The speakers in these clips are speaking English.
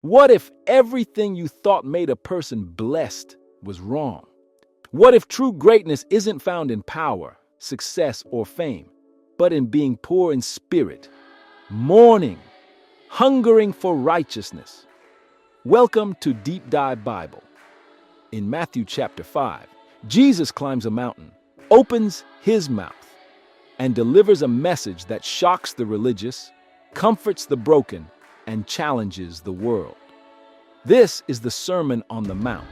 What if everything you thought made a person blessed was wrong? What if true greatness isn't found in power, success, or fame, but in being poor in spirit, mourning, hungering for righteousness? Welcome to Deep Dive Bible. In Matthew chapter 5, Jesus climbs a mountain, opens his mouth, and delivers a message that shocks the religious, comforts the broken, and challenges the world. This is the Sermon on the Mount,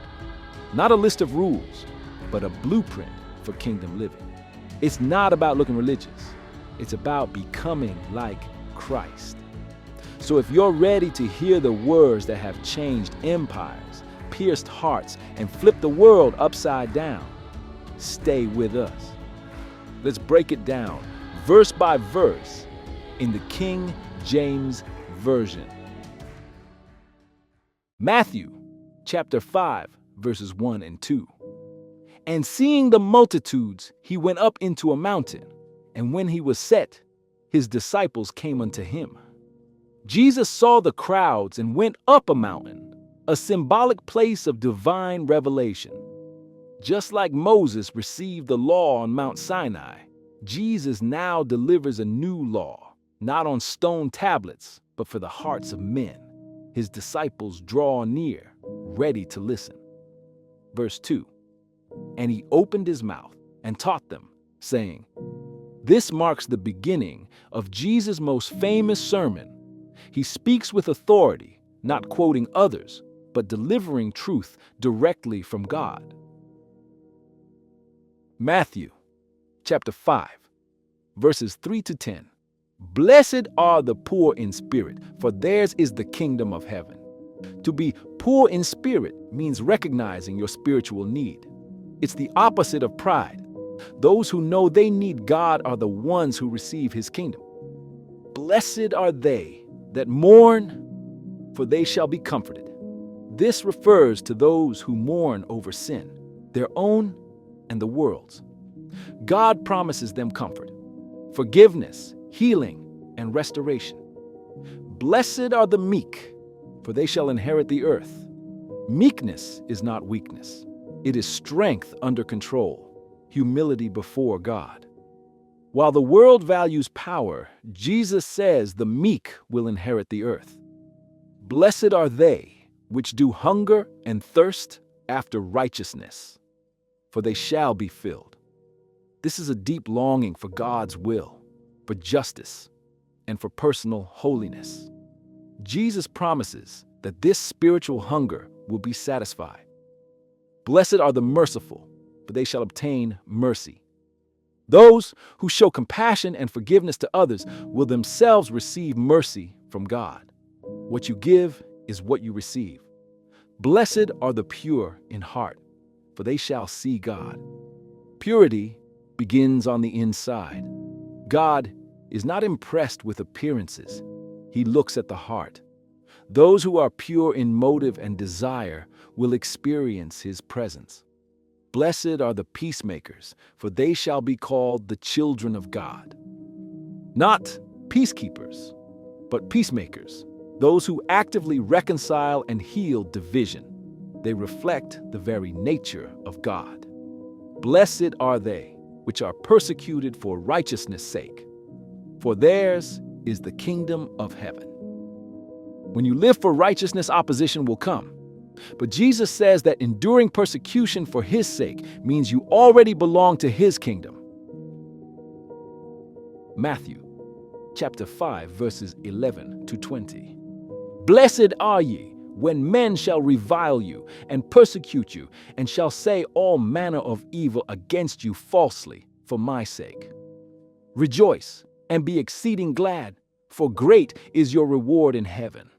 not a list of rules, but a blueprint for kingdom living. It's not about looking religious. It's about becoming like Christ. So if you're ready to hear the words that have changed empires, pierced hearts, and flipped the world upside down, stay with us. Let's break it down, verse by verse, in the King James Version. Matthew chapter 5, verses 1 and 2. And seeing the multitudes, he went up into a mountain, and when he was set, his disciples came unto him. Jesus saw the crowds and went up a mountain, a symbolic place of divine revelation. Just like Moses received the law on Mount Sinai, Jesus now delivers a new law, not on stone tablets, but for the hearts of men. His disciples draw near, ready to listen. Verse 2. And he opened his mouth and taught them, saying, This marks the beginning of Jesus' most famous sermon. He speaks with authority, not quoting others, but delivering truth directly from God. Matthew chapter 5, verses 3 to 10. Blessed are the poor in spirit, for theirs is the kingdom of heaven. To be poor in spirit means recognizing your spiritual need. It's the opposite of pride. Those who know they need God are the ones who receive his kingdom. Blessed are they that mourn, for they shall be comforted. This refers to those who mourn over sin, their own and the world's. God promises them comfort, forgiveness, healing, and restoration. Blessed are the meek, for they shall inherit the earth. Meekness is not weakness. It is strength under control, humility before God. While the world values power, Jesus says the meek will inherit the earth. Blessed are they which do hunger and thirst after righteousness, for they shall be filled. This is a deep longing for God's will, for justice, and for personal holiness. Jesus promises that this spiritual hunger will be satisfied. Blessed are the merciful, for they shall obtain mercy. Those who show compassion and forgiveness to others will themselves receive mercy from God. What you give is what you receive. Blessed are the pure in heart, for they shall see God. Purity begins on the inside. God is not impressed with appearances. He looks at the heart. Those who are pure in motive and desire will experience his presence. Blessed are the peacemakers, for they shall be called the children of God. Not peacekeepers, but peacemakers, those who actively reconcile and heal division. They reflect the very nature of God. Blessed are they which are persecuted for righteousness' sake, for theirs is the kingdom of heaven. When you live for righteousness, opposition will come. But Jesus says that enduring persecution for his sake means you already belong to his kingdom. Matthew chapter 5, verses 11 to 20. Blessed are ye when men shall revile you and persecute you, and shall say all manner of evil against you falsely for my sake. Rejoice and be exceeding glad, for great is your reward in heaven.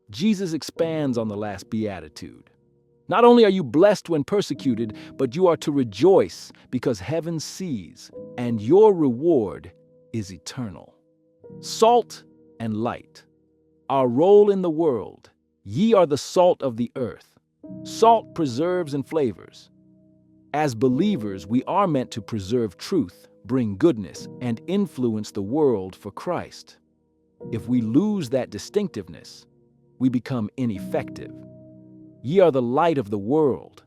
Jesus expands on the last beatitude. Not only are you blessed when persecuted, but you are to rejoice because heaven sees, and your reward is eternal. Salt and light. Our role in the world. Ye are the salt of the earth. Salt preserves and flavors. As believers, we are meant to preserve truth, bring goodness, and influence the world for Christ. If we lose that distinctiveness, we become ineffective. Ye are the light of the world.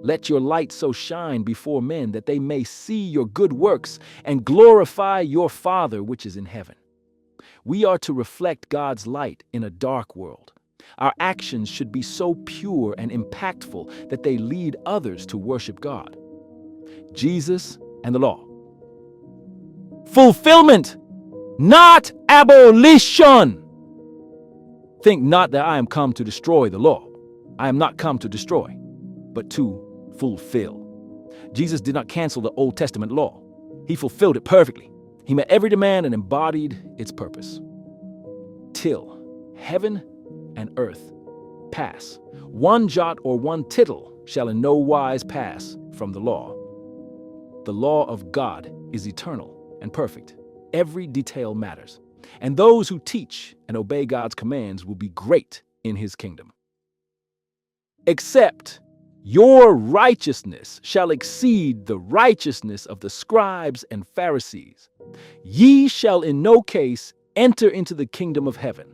Let your light so shine before men that they may see your good works and glorify your Father which is in heaven. We are to reflect God's light in a dark world. Our actions should be so pure and impactful that they lead others to worship God. Jesus and the law. Fulfillment, not abolition. Think not that I am come to destroy the law. I am not come to destroy, but to fulfill. Jesus did not cancel the Old Testament law. He fulfilled it perfectly. He met every demand and embodied its purpose. Till heaven and earth pass, one jot or one tittle shall in no wise pass from the law. The law of God is eternal and perfect. Every detail matters, and those who teach and obey God's commands will be great in his kingdom. Except your righteousness shall exceed the righteousness of the scribes and Pharisees. Ye shall in no case enter into the kingdom of heaven.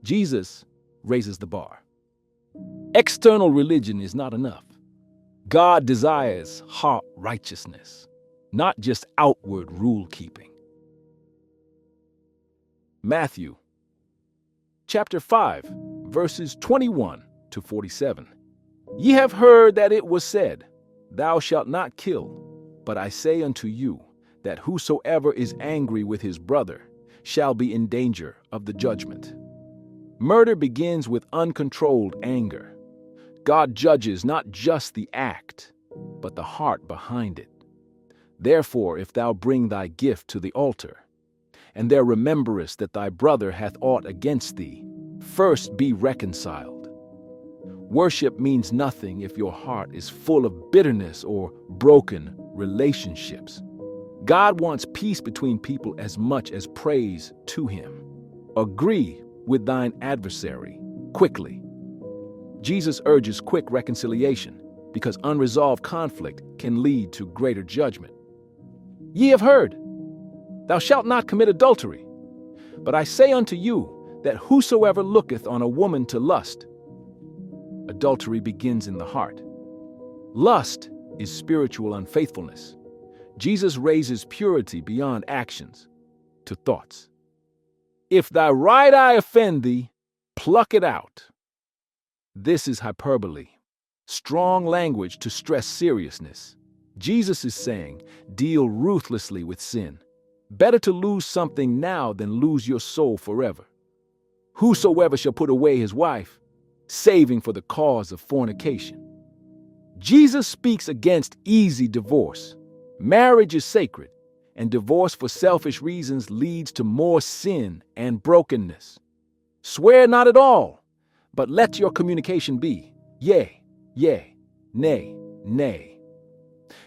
Jesus raises the bar. External religion is not enough. God desires heart righteousness, not just outward rule-keeping. Matthew chapter 5, verses 21 to 47. Ye have heard that it was said, Thou shalt not kill. But I say unto you, that whosoever is angry with his brother shall be in danger of the judgment. Murder begins with uncontrolled anger. God judges not just the act, but the heart behind it. Therefore, if thou bring thy gift to the altar, and there rememberest that thy brother hath aught against thee, first be reconciled. Worship means nothing if your heart is full of bitterness or broken relationships. God wants peace between people as much as praise to him. Agree with thine adversary quickly. Jesus urges quick reconciliation because unresolved conflict can lead to greater judgment. Ye have heard, Thou shalt not commit adultery. But I say unto you that whosoever looketh on a woman to lust, adultery begins in the heart. Lust is spiritual unfaithfulness. Jesus raises purity beyond actions to thoughts. If thy right eye offend thee, pluck it out. This is hyperbole, strong language to stress seriousness. Jesus is saying, deal ruthlessly with sin. Better to lose something now than lose your soul forever. Whosoever shall put away his wife, saving for the cause of fornication. Jesus speaks against easy divorce. Marriage is sacred, and divorce for selfish reasons leads to more sin and brokenness. Swear not at all, but let your communication be yea, yea, nay, nay.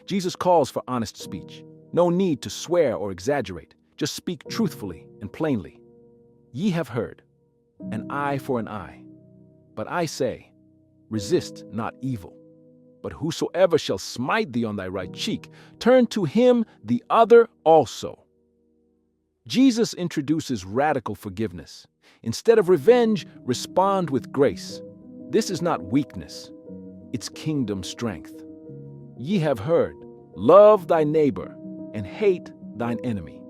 Jesus calls for honest speech. No need to swear or exaggerate. Just speak truthfully and plainly. Ye have heard, an eye for an eye. But I say, resist not evil. But whosoever shall smite thee on thy right cheek, turn to him the other also. Jesus introduces radical forgiveness. Instead of revenge, respond with grace. This is not weakness, it's kingdom strength. Ye have heard, love thy neighbor, and hate thine enemy.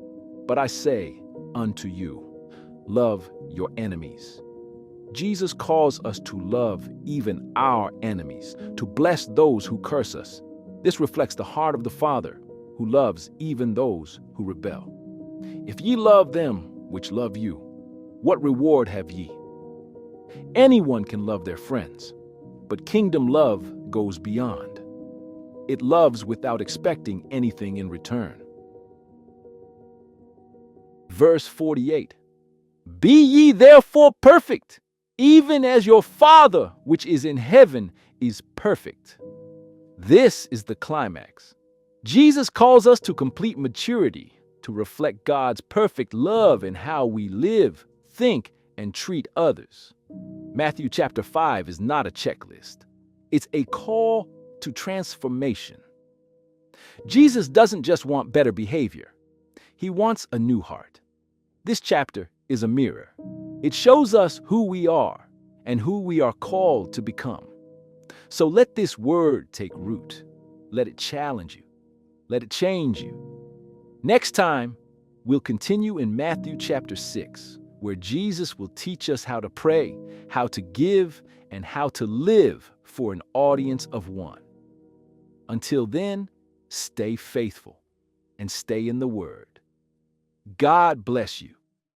But I say unto you, love your enemies. Jesus calls us to love even our enemies, to bless those who curse us. This reflects the heart of the Father, who loves even those who rebel. If ye love them which love you, what reward have ye? Anyone can love their friends, but kingdom love goes beyond. It loves without expecting anything in return. Verse 48. Be ye therefore perfect, even as your Father which is in heaven is perfect. This is the climax. Jesus calls us to complete maturity, to reflect God's perfect love in how we live, think, and treat others. Matthew chapter 5 is not a checklist. It's a call to transformation. Jesus doesn't just want better behavior. He wants a new heart. This chapter is a mirror. It shows us who we are and who we are called to become. So let this word take root. Let it challenge you. Let it change you. Next time, we'll continue in Matthew chapter 6, where Jesus will teach us how to pray, how to give, and how to live for an audience of one. Until then, stay faithful and stay in the Word. God bless you.